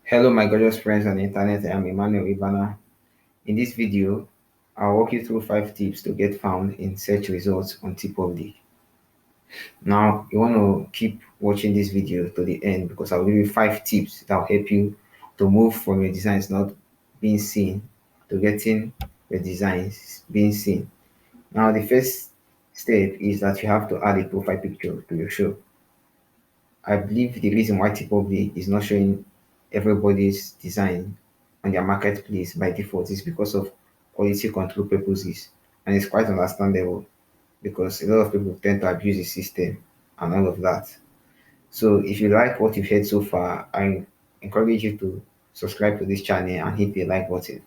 Hello, my gorgeous friends on the internet. I am Emmanuel Ibana. In this video, I'll walk you through 5 tips to get found in search results on TPUBD. Now, you want to keep watching this video to the end because I'll give you 5 tips that will help you to move from your designs not being seen to getting your designs being seen. Now, the first step is that you have to add a profile picture to your show. I believe the reason why TPUBD is not showing everybody's design on their marketplace by default is because of quality control purposes. And it's quite understandable because a lot of people tend to abuse the system and all of that. So if you like what you've heard so far, I encourage you to subscribe to this channel and hit the like button.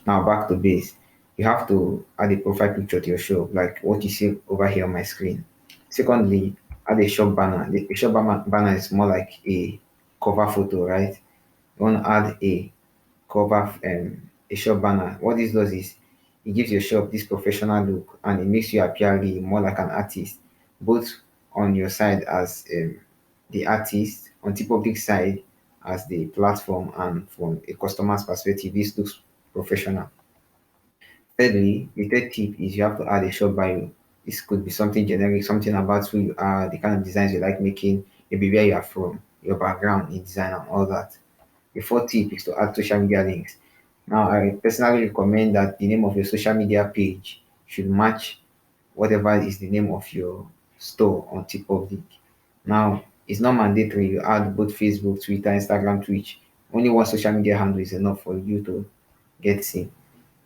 Now back to base. You have to add a profile picture to your shop, like what you see over here on my screen. Secondly, add a shop banner. The shop banner is more like a cover photo, right? You want to add a shop banner. What this does is it gives your shop this professional look and it makes you appear really more like an artist, both on your side as the artist, on TPUBDIC side as the platform, and from a customer's perspective, this looks professional. Thirdly, the third tip is you have to add a short bio. This could be something generic, something about who you are, the kind of designs you like making, maybe where you are from, your background in design, and all that. The fourth tip is to add social media links. Now, I personally recommend that the name of your social media page should match whatever is the name of your store on TikTok. Now, it's not mandatory you add both Facebook, Twitter, Instagram, Twitch. Only one social media handle is enough for you to get seen.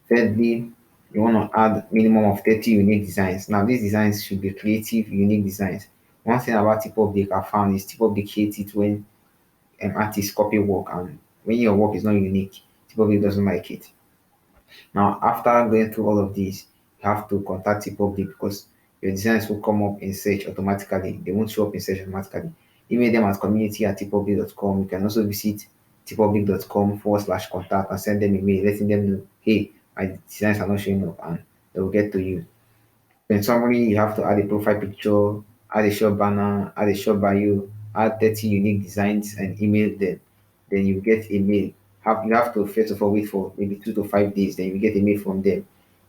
Thirdly, you want to add minimum of 30 unique designs. Now, these designs should be creative, unique designs. One thing about TikTok I found is TikTok hates it when artists copy work, and when your work is not unique, TikTok doesn't like it. Now, after going through all of this, you have to contact TikTok because your designs will come up in search automatically. They won't show up in search automatically. Email them at community@tiktok.com. You can also visit tiktok.com/contact and send them a mail letting them know, hey, my designs are not showing up, and they will get to you. In summary, you have to add a profile picture, add a short banner, add a short bio, add 30 unique designs and email them. Then you get a mail. You have to first of all wait for maybe 2 to 5 days. Then you get a mail from them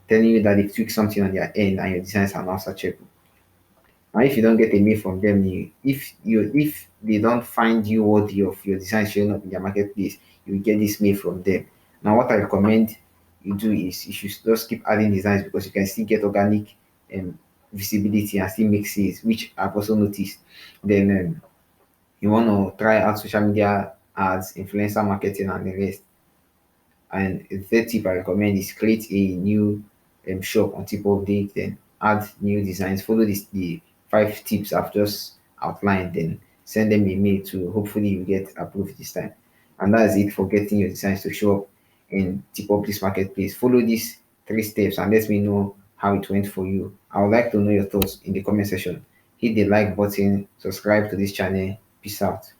telling you that they've tweaked something on their end and your designs are now searchable. Now, if you don't get a mail from them, if they don't find you worthy of your design showing up in their marketplace, you will get this mail from them. Now, what I recommend you do is you should just keep adding designs because you can still get organic um, visibility and still make sales, which I've also noticed. Then you want to try out social media ads, influencer marketing, and the rest. And the third tip I recommend is create a new shop on tip of date, then add new designs. Follow the 5 tips I've just outlined, then send them a mail to hopefully you get approved this time. And that's it for getting your designs to show up in tip of this marketplace. Follow these 3 steps and let me know how it went for you. I would like to know your thoughts in the comment section. Hit the like button, subscribe to this channel. Peace out.